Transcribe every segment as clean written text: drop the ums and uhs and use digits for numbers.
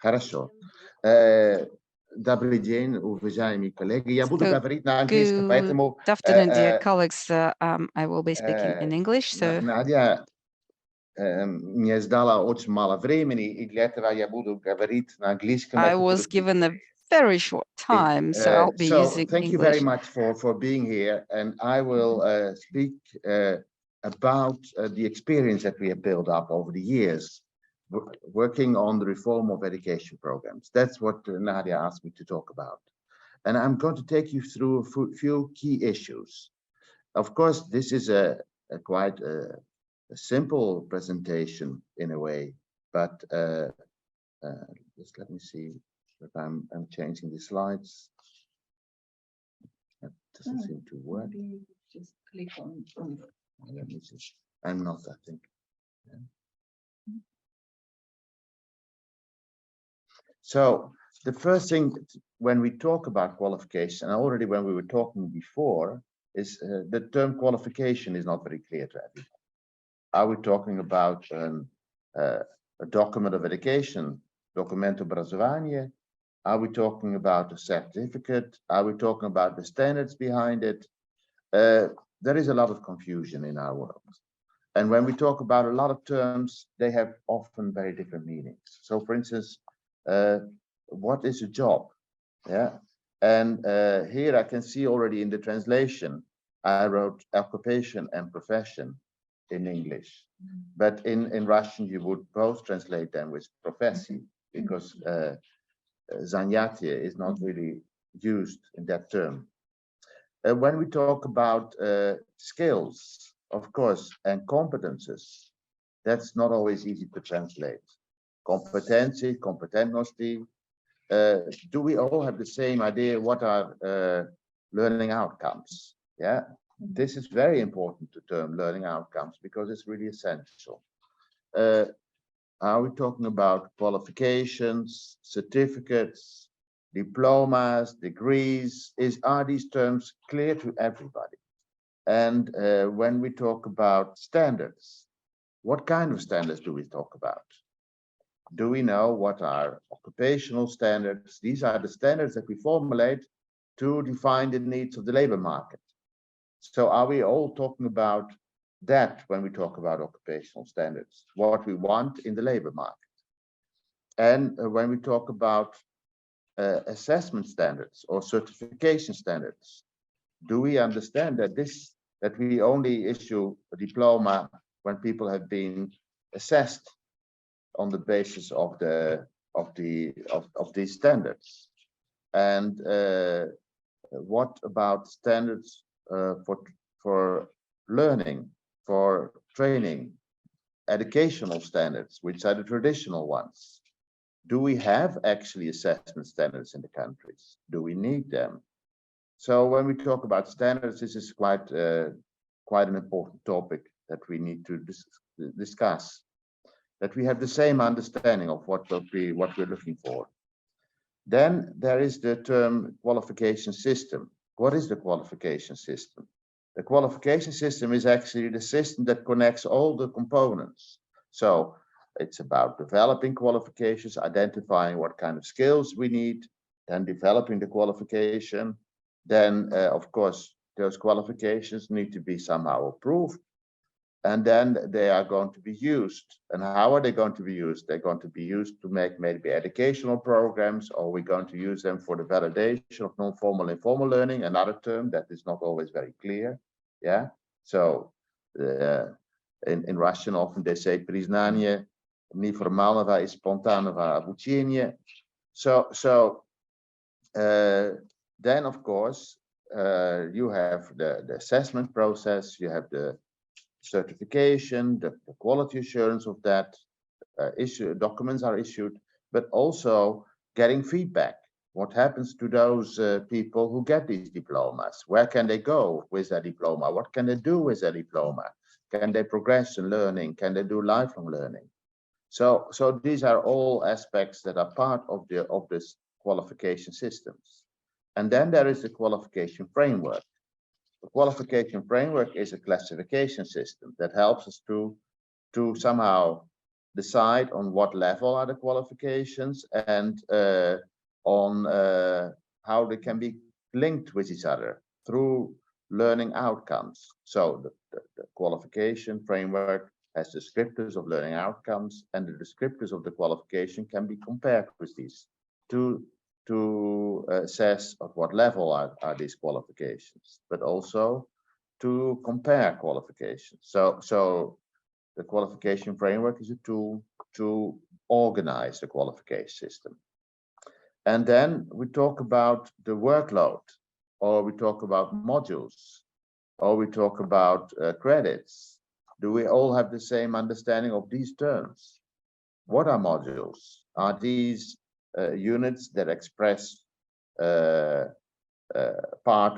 Хорошо. Добрый день, уважаемые коллеги. Я буду So, говорить на английском, good поэтому afternoon, dear colleagues. I will be speaking in English. So Надя мне сдала очень мало времени, и для этого я буду говорить на английском. I Это was будет given a very short time, so I'll be So using thank you very English. much for being here, and I will speak about the experience that we have built up over the years working on the reform of education programs. That's what Nadia asked me to talk about. And I'm going to take you through a few key issues. Of course, this is a quite a simple presentation in a way, but just let me see if I'm changing the slides. That doesn't seem to work. Maybe just click on. Let me see. I'm not, I think. Yeah. So the first thing when we talk about qualification, and already when we were talking before, is the term qualification is not very clear to everyone. Are we talking about a document of education, document obrazovanje? Are we talking about a certificate? Are we talking about the standards behind it? There is a lot of confusion in our world. And when we talk about a lot of terms, they have often very different meanings. So for instance, what is a job? Yeah. And here I can see already in the translation, I wrote occupation and profession in English. But in Russian, you would both translate them with profession, because занятие is not really used in that term. When we talk about skills, of course, and competences, that's not always easy to translate. Competentie, competentnosti. Do we all have the same idea what are learning outcomes? Yeah, this is very important to term learning outcomes because it's really essential. Are we talking about qualifications, certificates, diplomas, degrees? Are these terms clear to everybody? And when we talk about standards, what kind of standards do we talk about? Do we know what are occupational standards? These are the standards that we formulate to define the needs of the labor market. So are we all talking about that when we talk about occupational standards, what we want in the labor market? And when we talk about assessment standards or certification standards, do we understand that we only issue a diploma when people have been assessed on the basis of these standards? And what about standards for learning, for training, educational standards, which are the traditional ones? Do we have actually assessment standards in the countries? Do we need them? So when we talk about standards, this is quite an important topic that we need to discuss, that we have the same understanding of what we're looking for. Then there is the term qualification system. What is the qualification system? The qualification system is actually the system that connects all the components. So it's about developing qualifications, identifying what kind of skills we need, then developing the qualification. Then, of course, those qualifications need to be somehow approved. And then they are going to be used. And how are they going to be used? They're going to be used to make maybe educational programs, or we're going to use them for the validation of non-formal and formal learning, another term that is not always very clear. Yeah. So in Russian, often they say признание неформального и спонтанного обучения. So then, of course, you have the assessment process, you have the certification, the quality assurance of that, documents are issued, but also getting feedback. What happens to those people who get these diplomas? Where can they go with their diploma? What can they do with their diploma? Can they progress in learning? Can they do lifelong learning? So these are all aspects that are part of this qualification systems. And then there is the qualification framework. The qualification framework is a classification system that helps us to somehow decide on what level are the qualifications and on how they can be linked with each other through learning outcomes. So the qualification framework has descriptors of learning outcomes, and the descriptors of the qualification can be compared with these to assess at what level are these qualifications, but also to compare qualifications. So the qualification framework is a tool to organize the qualification system. And then we talk about the workload, or we talk about modules, or we talk about credits. Do we all have the same understanding of these terms? What are modules? Are these units that express part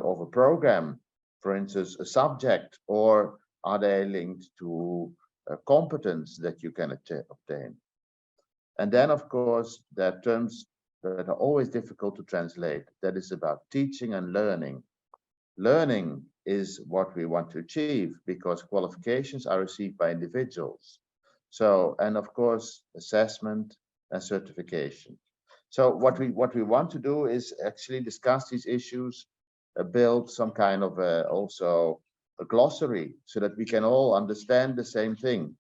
of a program, for instance, a subject, or are they linked to a competence that you can obtain? And then, of course, there are terms that are always difficult to translate. That is about teaching and learning. Learning is what we want to achieve because qualifications are received by individuals. So, and of course, assessment and certification. So what we want to do is actually discuss these issues, build some kind of also a glossary so that we can all understand the same thing,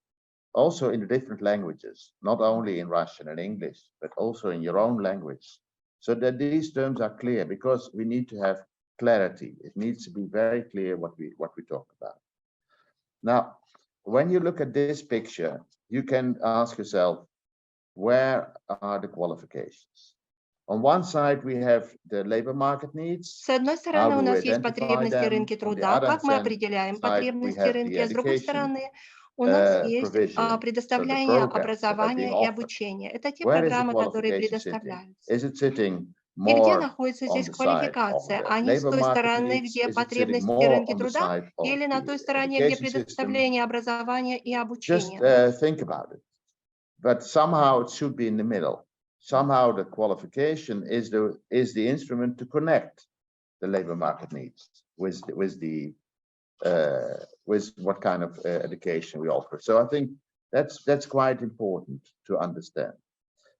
also in the different languages, not only in Russian and English, but also in your own language, so that these terms are clear, because we need to have clarity. It needs to be very clear what we talk about. Now, when you look at this picture, you can ask yourself, where are the qualifications? On one side, we have the labor market needs. С одной стороны, у нас есть потребности рынка труда, как мы определяем потребности рынка, а с другой стороны, у нас есть предоставление образования и обучения. Это те программы, которые предоставляются. И где находится здесь квалификация? Они с той стороны, где потребности рынка труда, или на той стороне, где предоставление образования и обучения? Just think about it. But somehow it should be in the middle. Somehow the qualification is the instrument to connect the labor market needs with what kind of education we offer. So I think that's quite important to understand.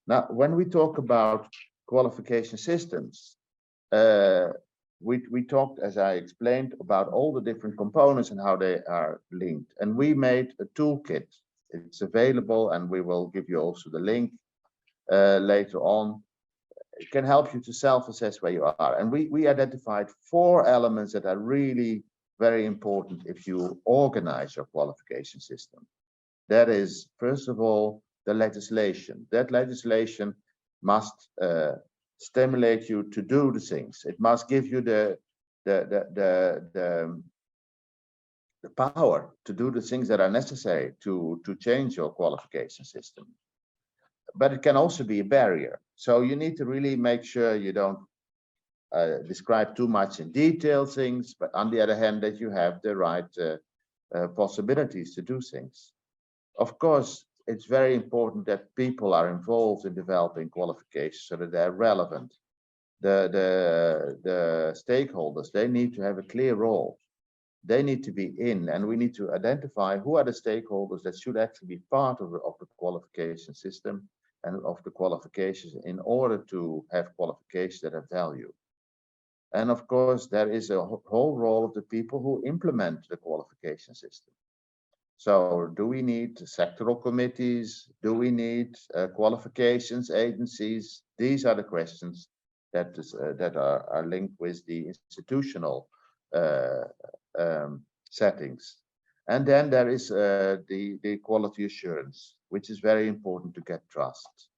Now, when we talk about qualification systems, we talked, as I explained, about all the different components and how they are linked. And we made a toolkit. It's available, and we will give you also the link later on. It can help you to self-assess where you are. And we identified 4 elements that are really very important if you organize your qualification system. That is, first of all, the legislation. That legislation must stimulate you to do the things. It must give you the power to do the things that are necessary to change your qualification system. But it can also be a barrier. So you need to really make sure you don't describe too much in detail things, but on the other hand, that you have the right possibilities to do things. Of course, it's very important that people are involved in developing qualifications so that they're relevant. The stakeholders, they need to have a clear role. They need to be in, and we need to identify who are the stakeholders that should actually be part of the qualification system and of the qualifications in order to have qualifications that have value. And of course, there is a whole role of the people who implement the qualification system. So do we need sectoral committees? Do we need qualifications agencies? These are the questions that are linked with the institutional settings. And then there is the quality assurance, which is very important to get trust.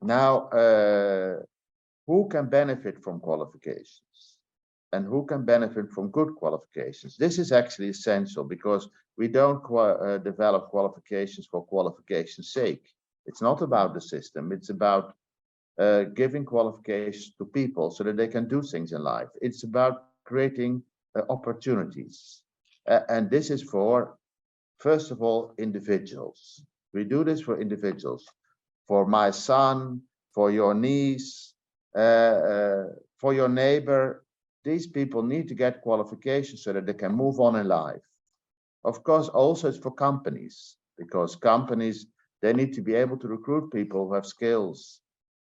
Now, who can benefit from qualifications? And who can benefit from good qualifications? This is actually essential, because we don't develop qualifications for qualification's sake. It's not about the system. It's about giving qualifications to people so that they can do things in life. It's about creating opportunities. And this is for, first of all, individuals. We do this for individuals, for my son, for your niece, for your neighbor. These people need to get qualifications so that they can move on in life. Of course, also it's for companies, because companies, they need to be able to recruit people who have skills.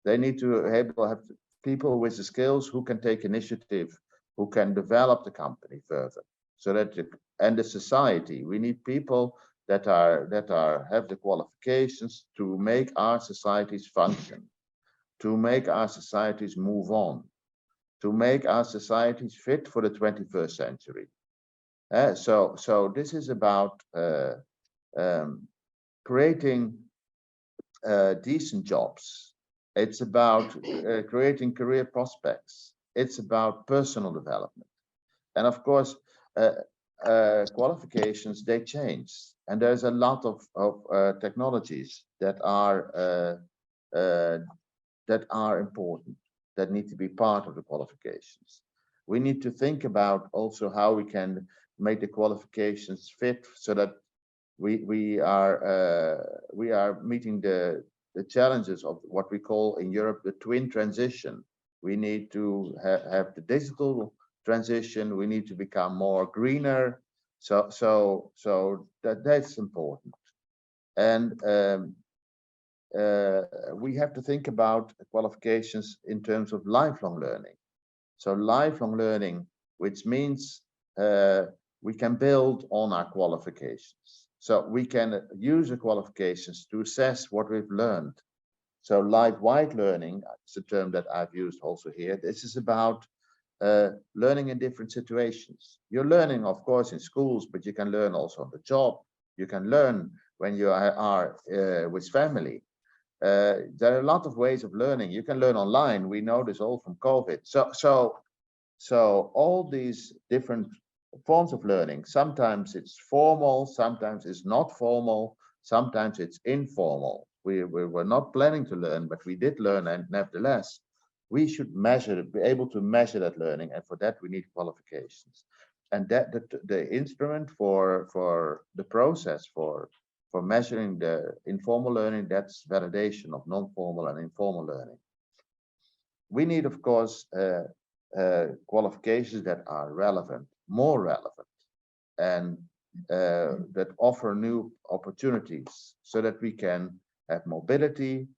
They need to have people with the skills who can take initiative, who can develop the company further. So that and the society, we need people that have the qualifications to make our societies function, to make our societies move on, to make our societies fit for the 21st century. So this is about creating decent jobs. It's about creating career prospects. It's about personal development. And of course, qualifications, they change. And there's a lot of technologies that are important, that need to be part of the qualifications. We need to think about also how we can make the qualifications fit so that we are meeting the challenges of what we call in Europe the twin transition. We need to have the digital transition. We need to become more greener. So that's important. And we have to think about qualifications in terms of lifelong learning. So lifelong learning, which means we can build on our qualifications. So we can use the qualifications to assess what we've learned. So life-wide learning is a term that I've used also here. This is about learning in different situations. You're learning, of course, in schools, but you can learn also on the job. You can learn when you are with family. There are a lot of ways of learning. You can learn online. We know this all from COVID. So all these different forms of learning, sometimes it's formal, sometimes it's not formal, sometimes it's informal. We were not planning to learn, but we did learn, and nevertheless, we should measure it, be able to measure that learning, and for that we need qualifications. And that the instrument for the process for measuring the informal learning, that's validation of non-formal and informal learning. We need, of course, qualifications that are relevant, more relevant, and that offer new opportunities so that we can have mobility.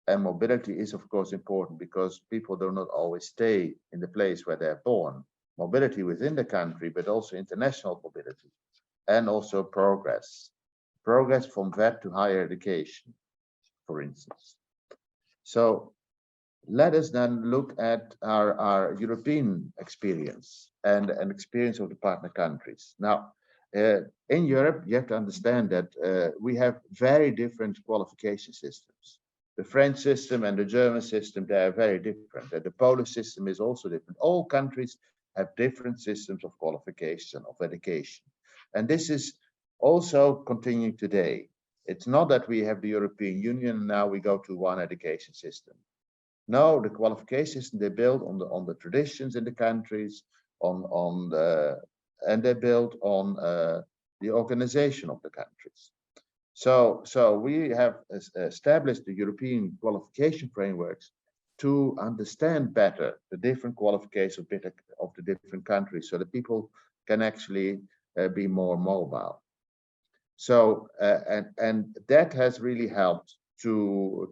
And mobility is, of course, important because people do not always stay in the place where they're born. Mobility within the country, but also international mobility, and also progress from vet to higher education, for instance. So let us then look at our European experience and experience of the partner countries. Now, in Europe, you have to understand that we have very different qualification systems. The French system and the German system, they are very different. The Polish system is also different. All countries have different systems of qualification, of education. And this is also continuing today. It's not that we have the European Union and now we go to one education system. No, the qualification system, they build on the traditions in the countries, and they build on the organization of the countries. So we have established the European qualification frameworks to understand better the different qualifications of the different countries, so that people can actually be more mobile. So and that has really helped to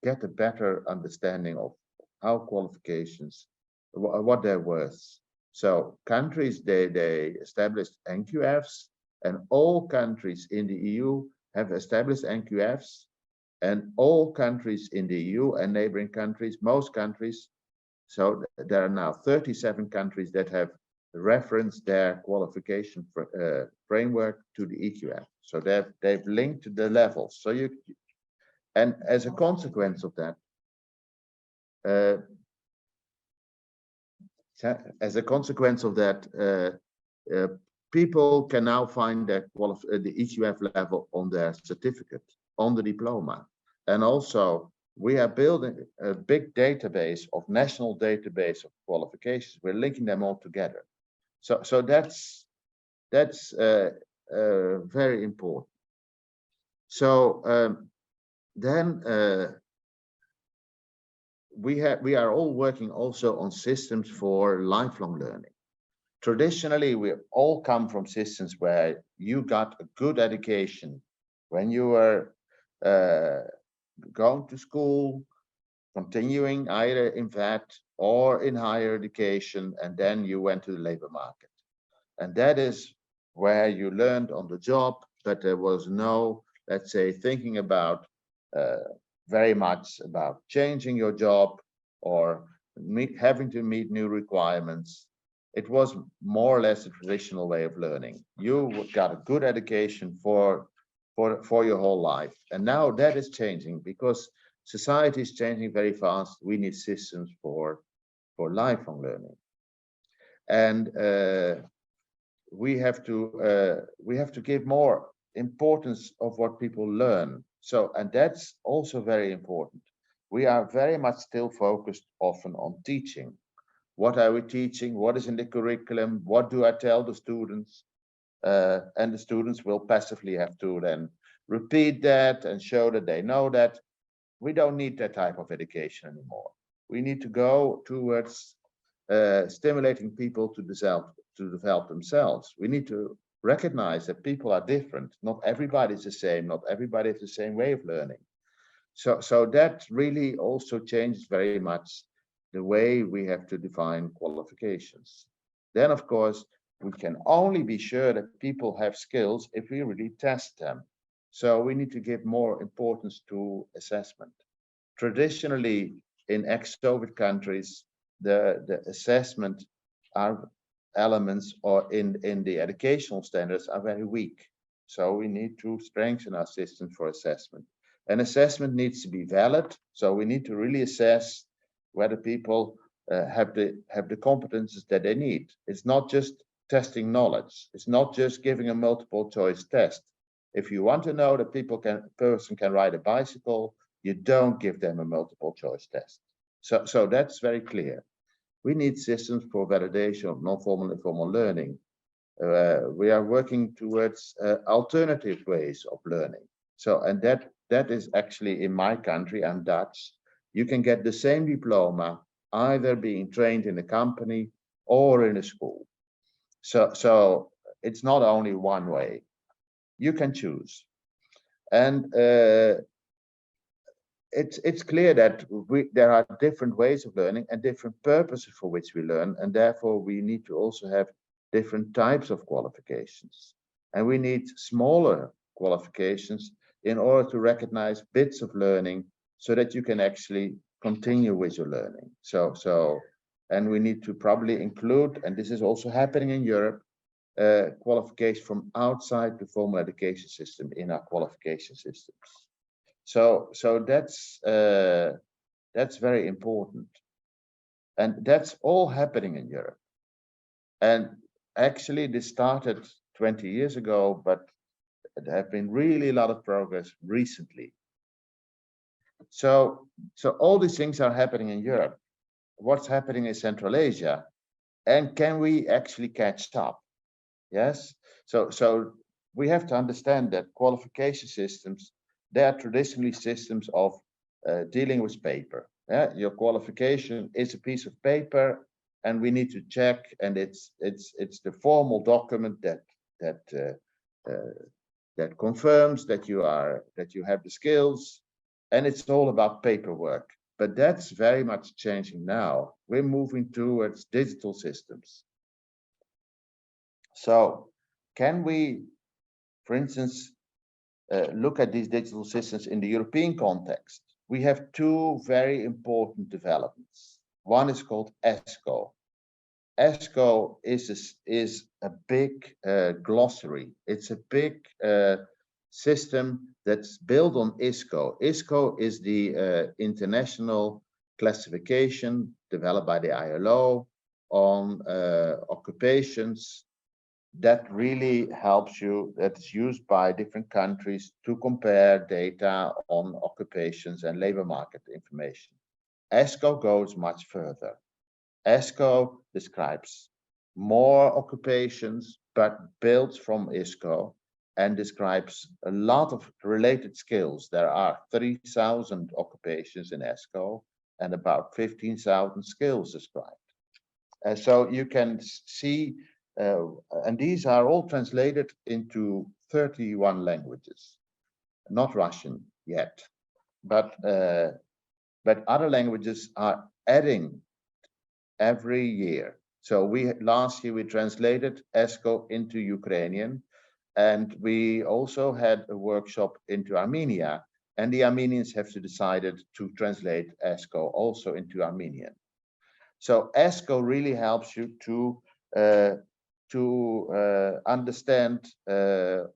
get a better understanding of how qualifications, what they're worth. So countries, they established NQFs, and all countries in the EU have established NQFs, and all countries in the EU and neighboring countries, most countries, so there are now 37 countries that have referenced their qualification framework to the EQF. So they've linked the levels. So and as a consequence of that, people can now find the EQF level on their certificate, on the diploma. And also, we are building a big database of national database of qualifications. We're linking them all together. So that's very important. So then we are all working also on systems for lifelong learning, traditionally, we all come from systems where you got a good education when you were going to school, continuing either in vet or in higher education, and then you went to the labor market. And that is where you learned on the job, but there was no, let's say, thinking about very much about changing your job or having to meet new requirements. It was more or less a traditional way of learning. You got a good education for your whole life. And now that is changing because society is changing very fast. We need systems for lifelong learning. And we have to give more importance of what people learn. So, and that's also very important. We are very much still focused often on teaching. What are we teaching? What is in the curriculum? What do I tell the students? And the students will passively have to then repeat that and show that they know that. We don't need that type of education anymore. We need to go towards stimulating people to develop themselves. We need to recognize that people are different. Not everybody is the same. Not everybody has the same way of learning. So that really also changes very much the way we have to define qualifications. Then, of course, we can only be sure that people have skills if we really test them. So we need to give more importance to assessment. Traditionally, in ex-Soviet countries, the assessment are elements or in the educational standards are very weak. So we need to strengthen our system for assessment. And assessment needs to be valid. So we need to really assess whether people have the competences that they need. It's not just testing knowledge. It's not just giving a multiple choice test. If you want to know that a person can ride a bicycle, you don't give them a multiple choice test. So that's very clear. We need systems for validation of non-formal and formal learning. We are working towards alternative ways of learning. So, and that is actually in my country, I'm Dutch. You can get the same diploma either being trained in a company or in a school. So it's not only one way. You can choose. And it's clear that there are different ways of learning and different purposes for which we learn, and therefore we need to also have different types of qualifications. And we need smaller qualifications in order to recognize bits of learning so that you can actually continue with your learning. And we need to probably include, and this is also happening in Europe, qualification from outside the formal education system in our qualification systems. So that's very important, and that's all happening in Europe. And actually, this started 20 years ago, but there have been really a lot of progress recently. So all these things are happening in Europe. What's happening in Central Asia, and can we actually catch up? Yes. So we have to understand that qualification systems, they are traditionally systems of dealing with paper. Yeah? Your qualification is a piece of paper, and we need to check, and it's the formal document that confirms that you have the skills, and it's all about paperwork. But that's very much changing now. We're moving towards digital systems. So can we, for instance, look at these digital systems in the European context? We have two very important developments. One is called ESCO. ESCO is a big glossary. It's a big system that's built on ISCO. ISCO is the international classification developed by the ILO on occupations that really helps you, that's used by different countries to compare data on occupations and labor market information. ESCO goes much further. ESCO describes more occupations, but builds from ISCO, and describes a lot of related skills. There are 3,000 occupations in ESCO and about 15,000 skills described. So you can see And these are all translated into 31 languages, not Russian yet, but other languages are adding every year. So last year we translated ESCO into Ukrainian, and we also had a workshop into Armenia, and the Armenians have decided to translate ESCO also into Armenian. So ESCO really helps you to understand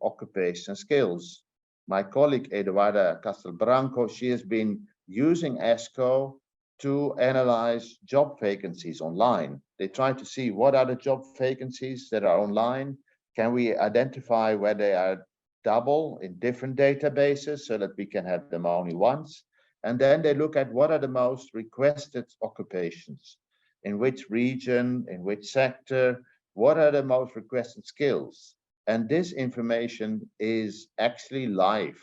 occupation skills. My colleague Eduarda Castelbranco, she has been using ESCO to analyze job vacancies online. They try to see what are the job vacancies that are online. Can we identify where they are double in different databases so that we can have them only once? And then they look at what are the most requested occupations, in which region, in which sector, what are the most requested skills. And this information is actually live.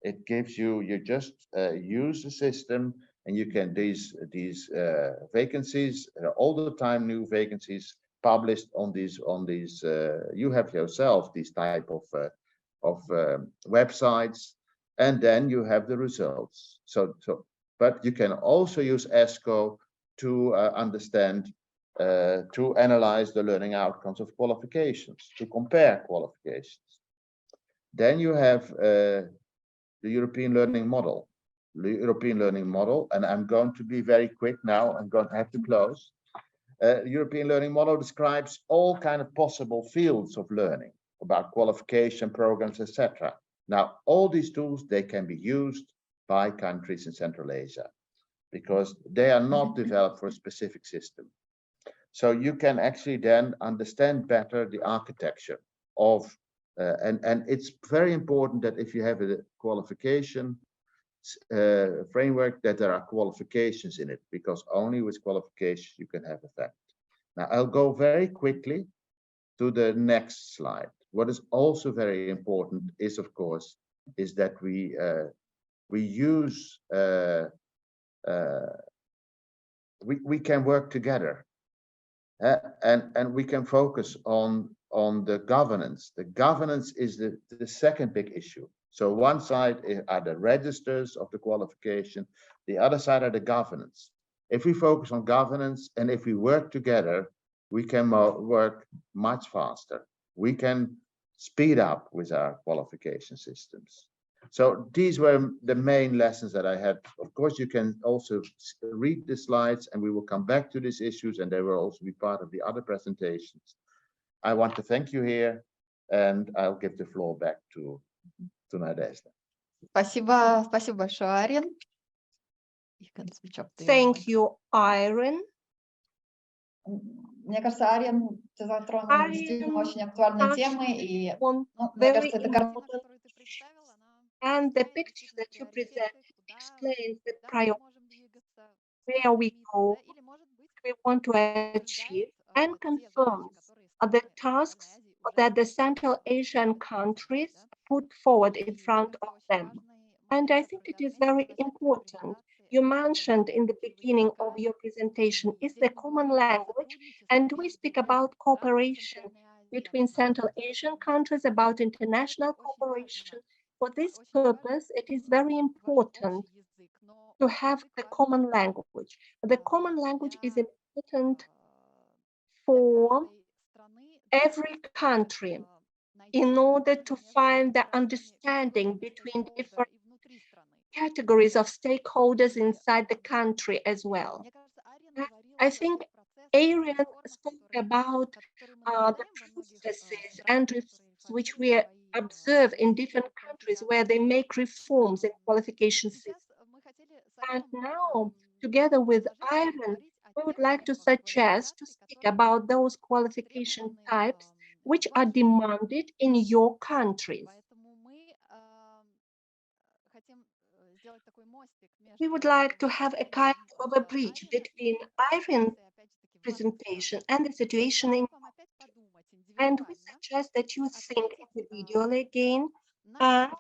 It gives you just use the system, and you can these vacancies, all the time new vacancies published on these you have yourself these type of websites, and then you have the results. But you can also use ESCO to understand, to analyze the learning outcomes of qualifications, to compare qualifications. Then you have the European learning model. The European learning model, and I'm going to be very quick now, I'm going to have to close. European learning model describes all kind of possible fields of learning about qualification programs, etc. Now, all these tools, they can be used by countries in Central Asia because they are not developed for a specific system. So you can actually then understand better the architecture of, and it's very important that if you have a qualification framework, that there are qualifications in it, because only with qualifications you can have effect. Now, I'll go very quickly to the next slide. What is also very important is, of course, is that we use, we can work together, and we can focus on the governance. The governance is the second big issue. So one side are the registers of the qualification, the other side are the governance. If we focus on governance and if we work together, we can work much faster. We can speed up with our qualification systems. So these were the main lessons that I had. Of course, you can also read the slides and we will come back to these issues, and they will also be part of the other presentations. I want to thank you here, and I'll give the floor back to Nadezhda. Спасибо, спасибо большое, Арен. You can switch up the Thank you, Arjen. Мне кажется, Арен, ты затронул действительно очень актуальные темы, и мне кажется, эта картина, которую ты представила, and the picture that you present explains the priorities, where we go, what we want to achieve, and confirms the tasks that the Central Asian countries put forward in front of them. And I think it is very important. You mentioned in the beginning of your presentation is the common language, and we speak about cooperation between Central Asian countries, about international cooperation. For this purpose, it is very important to have the common language. The common language is important for every country in order to find the understanding between different categories of stakeholders inside the country as well. I think Arjen spoke about the processes and reforms which we observe in different countries where they make reforms in qualification systems. And now, together with Arjen, we would like to suggest to speak about those qualification types which are demanded in your countries. We would like to have a kind of a bridge between Arjen's presentation and the situation in and we suggest that you think individually again and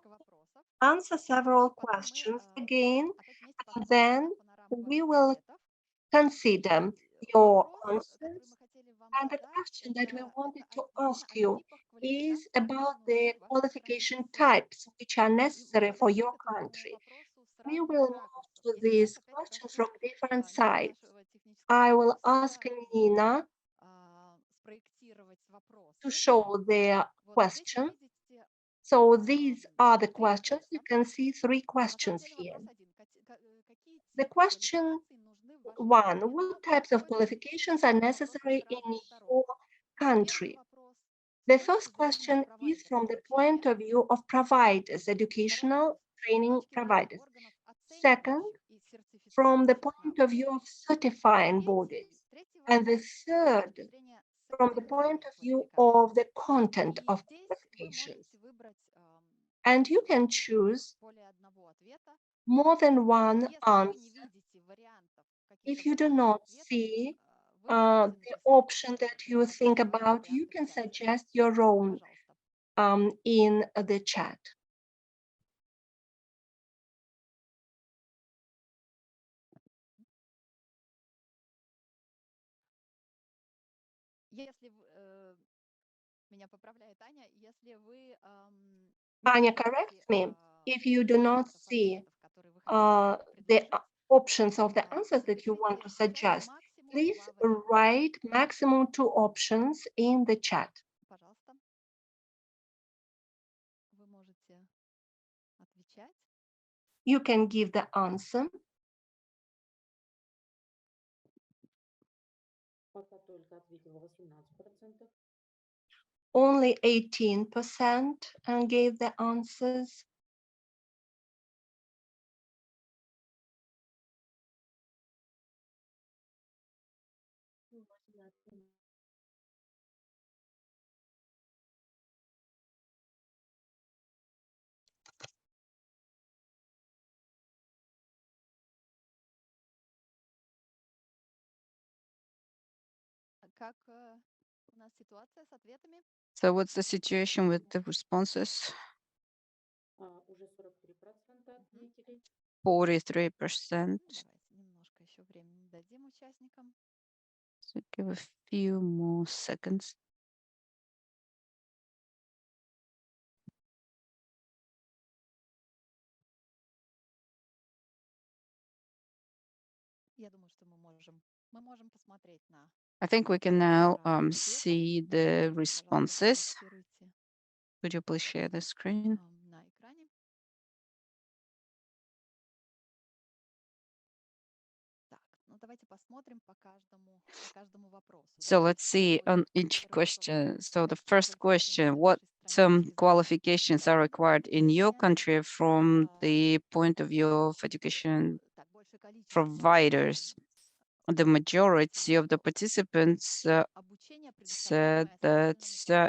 answer several questions again, and then we will consider your answers And the question that we wanted to ask you is about the qualification types which are necessary for your country. We will move to these questions from different sides. I will ask Nina to show the question. So these are the questions. You can see 3 questions here. The question 1, what types of qualifications are necessary in your country? The first question is from the point of view of providers, educational training providers. Second, from the point of view of certifying bodies. And the third, from the point of view of the content of qualifications. And you can choose more than one answer. If you do not see the option that you think about, you can suggest your own in the chat. Anya corrects me. If you do not see the options of the answers that you want to suggest, please write maximum 2 options in the chat. You can give the answer. Only 18% gave the answers. So what's the situation with the responses? 43%. So give a few more seconds. I think we can now see the responses. Could you please share the screen? So let's see on each question. So the first question, what qualifications are required in your country from the point of view of education providers? The majority of the participants said that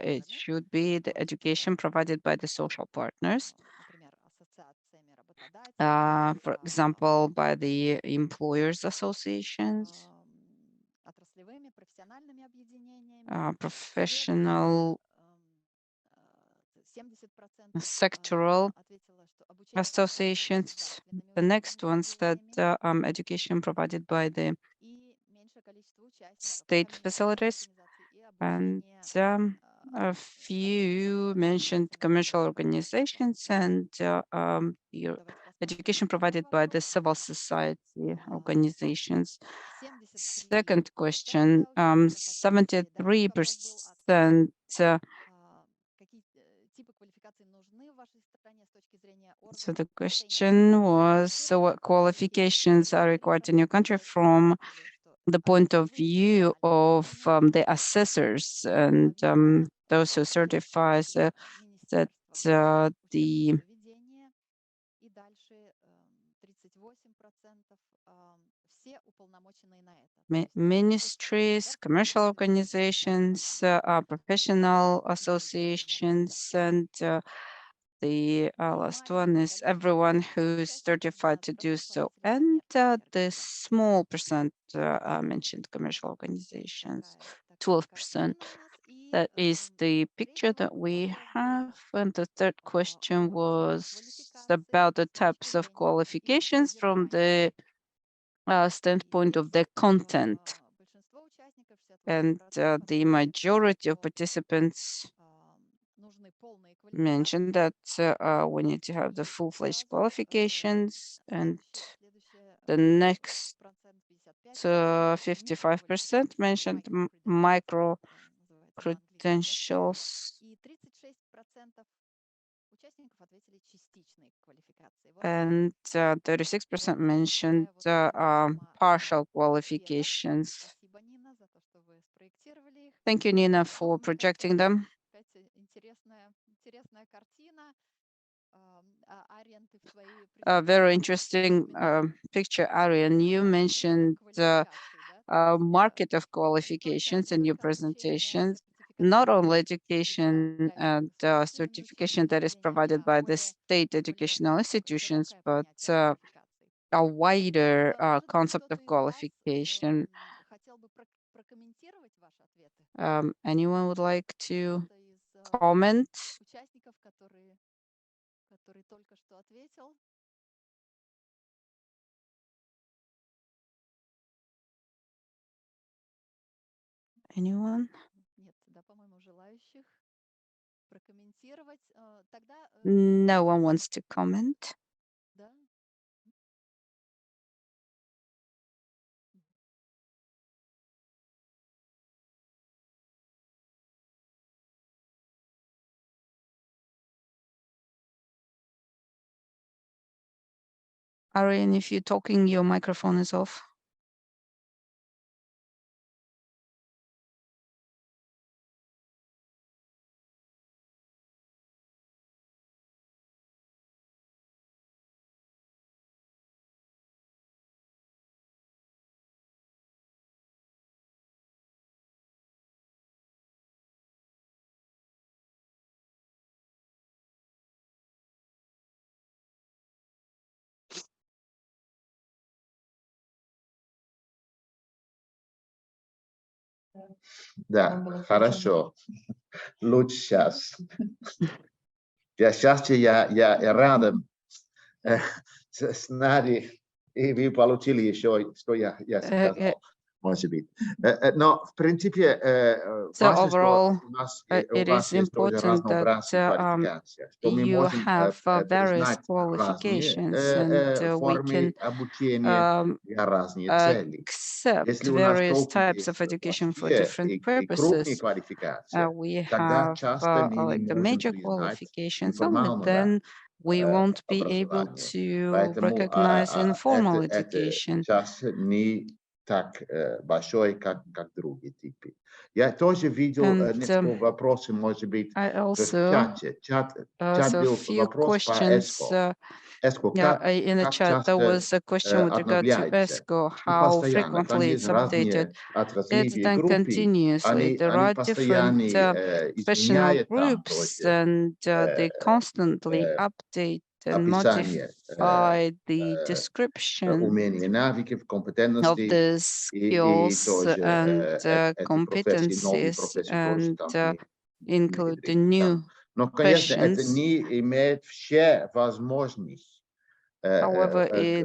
it should be the education provided by the social partners. For example, by the employers associations, professional sectoral associations. The next one said education provided by the state facilities, and a few mentioned commercial organizations and the education provided by the civil society organizations. Second question, 73% so the question was, so what qualifications are required in your country from the point of view of the assessors and those who certify that the ministries, commercial organizations, professional associations, and the last one is everyone who is certified to do so. And the small percent mentioned commercial organizations, 12%. That is the picture that we have. And the third question was about the types of qualifications from the standpoint of the content. and the majority of participants mentioned that we need to have the full-fledged qualifications, and the next 55% mentioned micro credentials, and 36% mentioned partial qualifications. Thank you, Nina, for projecting them. A very interesting picture, Arjen. You mentioned the market of qualifications in your presentations, not only education and certification that is provided by the state educational institutions, but a wider concept of qualification. Anyone would like to comment? Anyone? No one wants to comment. Arjen, if you're talking, your microphone is off. Да, хорошо. Лучше сейчас. Счастье, я рядом с нами, и вы получили еще, что я сказал, может быть. Но, в принципе, важно, что у вас есть тоже разнообразие квалификаций, что мы you можем have various признать qualifications, разные and we формы can обучения для разных целей. accept Если у нас various только types of есть education for большие different и крупные purposes. квалификации, We тогда have часто мы не like the можем major признать qualifications, only неформальное then we won't be able образование. to Поэтому recognize informal это education. сейчас не так большой, как другие типы. Я тоже видел несколько вопросов, может быть, I в also чате. Чат saw a был few вопрос по questions ESCO. ESCO, in the как chat. There часто was a question with regard to обновляется? ESCO, Ну, how постоянно. Там frequently есть it's updated. разные It's отраслевые done группы. continuously. There Они are different постоянно professional изменяют там groups, тоже and they constantly update and описание modify the description умения, навыков, of компетентностей. the И skills тоже and эти профессии, новые competencies, профессии тоже and там мы include the внедрили new там. Но, конечно, это professions. не имеет все возможности However, it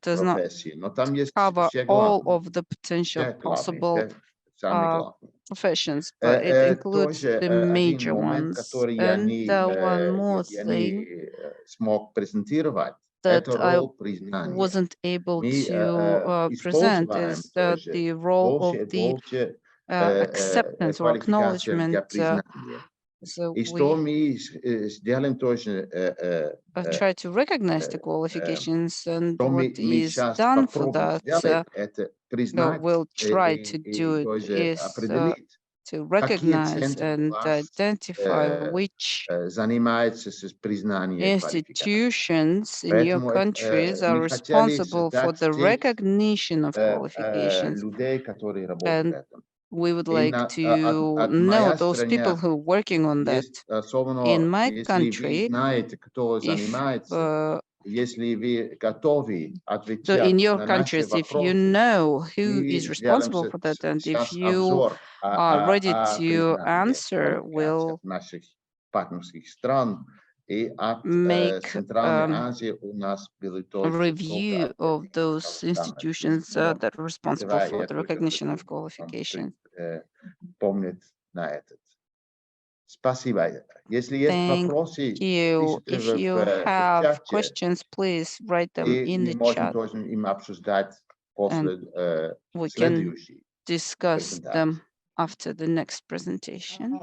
does not профессии. Но там есть cover все all главные, of the potential все главные, possible все самые главные. professions, but it includes Тоже the один major момент, ones. который я And one more я thing не смог презентировать, that это I роль признания. wasn't able Мы to present используем is тоже the role of больше и the больше acceptance or квалификаций acknowledgement. для признания. So И что we мы сделаем тоже, try to recognize the qualifications, and что what мы is сейчас done for попробуем that, сделать, это признать we'll try to do и it, тоже is определить, to какие recognize центры and власти identify which занимаются с признанием квалификации. institutions in your Поэтому countries are мы хотели responsible for создать the сеть recognition of qualifications. людей, которые работают And в этом. we would И like to от know моей those people страны who are working on that. есть особенно, In my если вы country, знаете, кто if занимается, если вы готовы so in отвечать your на наши countries, if you вопросы, know who мы is сделаем responsible for that, and if сейчас you обзор are ready to признании answer, квалификаций we'll наших партнерских стран. make a review of those institutions that are responsible for the recognition of qualifications. Thank you. If you have questions, please write them in the chat and we can discuss them after the next presentation.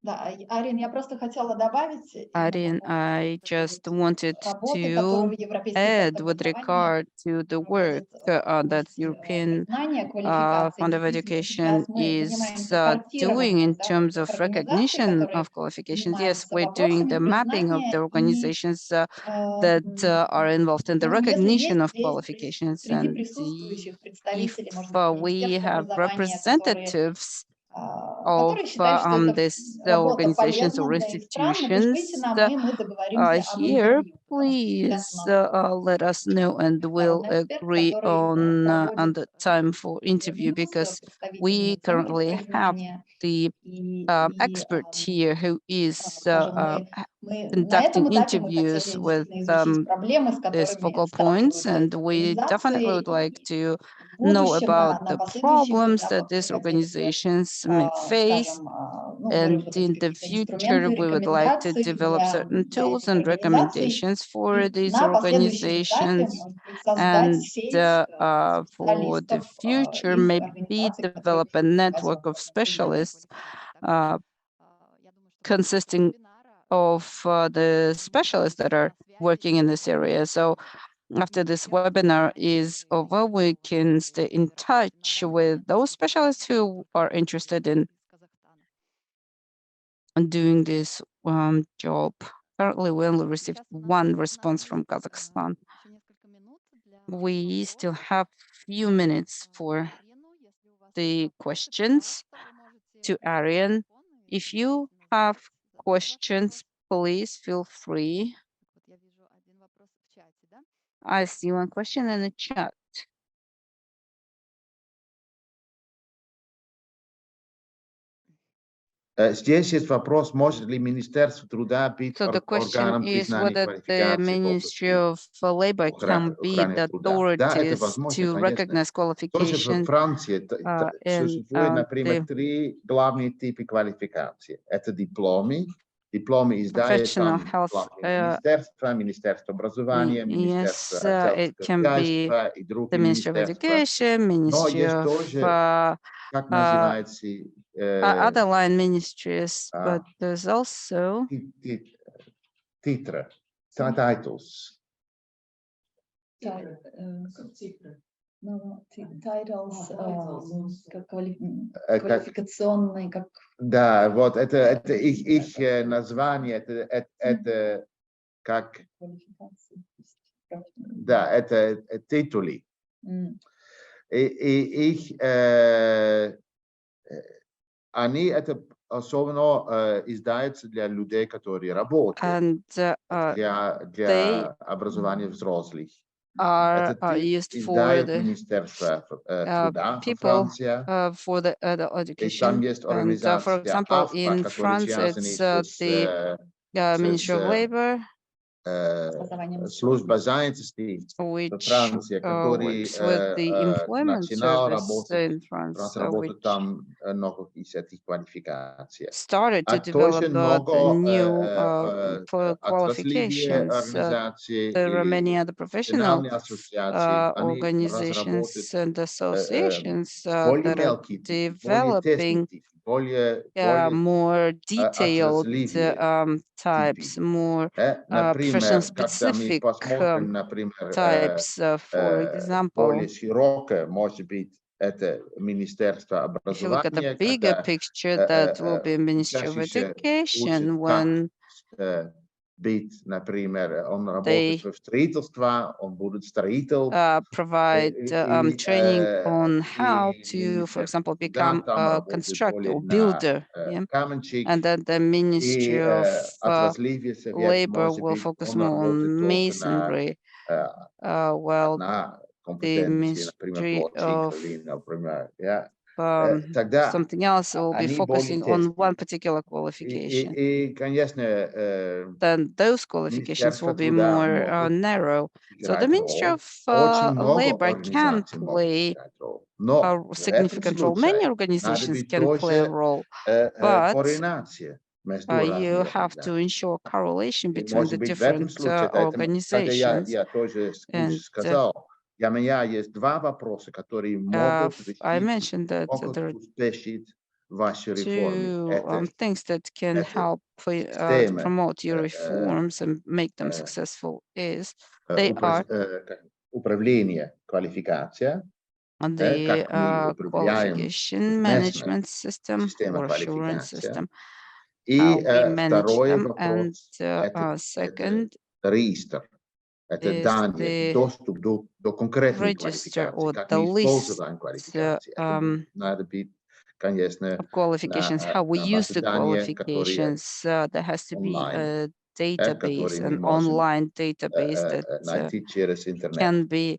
Да, Арин, я просто хотела добавить. Arjen, I just wanted to add with regard to the work that European Fund of Education is doing in terms of recognition of qualifications. Yes, we're doing the mapping of the organizations that are involved in the recognition of qualifications. And if we have representatives of these organizations or institutions here, please let us know and we'll agree on the time for interview, because we currently have the expert here who is conducting interviews with these focal points, and we definitely would like to know about the problems that these organizations may face. And in the future, we would like to develop certain tools and recommendations for these organizations. And for the future, maybe develop a network of specialists consisting of the specialists that are working in this area. So after this webinar is over, we can stay in touch with those specialists who are interested in doing this job. Currently, we only received one response from Kazakhstan. We still have few minutes for the questions to Arjen. If you have questions, please feel free. I see one question in the chat. Здесь есть вопрос, может ли Министерство труда быть So the question органом is признания whether the квалификации в Ministry области of Labor can be охраны the труда? Да, это authorities возможно, to конечно. recognize Тоже в qualification Франции and существует, например, the три главные типы квалификации. Это дипломы. Дипломы издает professional там health. главное Министерство образования, Министерство Yes, it сельского can be хозяйства и the другие Ministry of министерства. Education, Но Ministry есть of тоже, как называется, other line ministries, but there's also титры, titles. Titles, квалификационные, как... Да, вот это их название, это как... Да, это титули. И они это особенно издаются для людей, которые работают, для образования взрослых. Are used for the Министерство труда, people Франция. for the education. Там есть And for организация example, АФПА, in которая France, связана it's the Ministry of Labor, служба занятости в which Франции, который works with the employment начинал service работать, in France, работать which там много из этих квалификаций. started to develop the new qualifications. There are many other professional organizations and associations that are developing more detailed types, more professional specific types. For example, if you look at the bigger picture, that will be Ministry of Education when they provide training on how to, for example, become a constructor or builder. And then the Ministry of Labor will focus more on masonry, while the Ministry of something else, we'll be они focusing более on one тесные. particular qualification. Конечно, Then those qualifications will Министерство be труда more могут narrow. So the играть Ministry роль. of Очень много Labor can организаций могут play играть роль. Но a в этом significant role. Many случае надо organizations быть can play a тоже role, but корреляция между you разными have to организациями. ensure correlation И, between the может быть, в этом different случае, когда organizations. я тоже And сказал, для меня есть два вопроса, которые могут I решить, mentioned that могут there are успешить ваши реформы. two things that can это help to система promote your reforms and make them successful is they are управление квалификация, the как мы управляем qualification местная management system система or assurance квалификация. system, И how we manage второй them, and вопрос это second реестр. Это is данные, the доступ до конкретной register квалификации, or как the мы list используем квалификации. Это надо быть, конечно, of qualifications, how we на use базе the данных, которые qualifications. There has to be онлайн, a database, которые мы an можем online database that найти через интернет. can be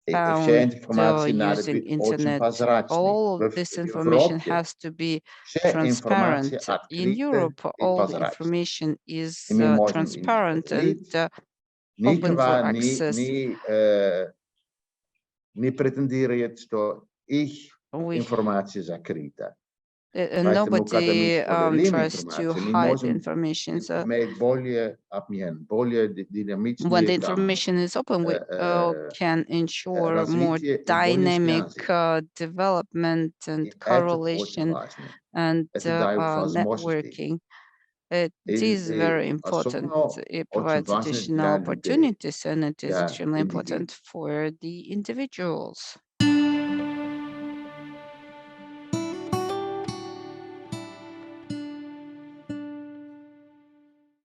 И вся found информация надо using быть очень internet. прозрачной. All В this information Европе has to be вся transparent. информация In открыта Europe, и all the прозрачна. information is И мы можем transparent and говорить, open for никого access. не претендует, что их We информация закрыта. Поэтому, когда мы nobody поделим tries to информацию, мы hide the можем information. So иметь более обмен, более when динамичные the information is open, we can ensure more развитие и более dynamic связи. development and И это очень correlation важно. and Это дает возможности. networking. It is very important. Особенно It очень provides важно additional для людей, opportunities, and it is для extremely индивидов. important for the individuals.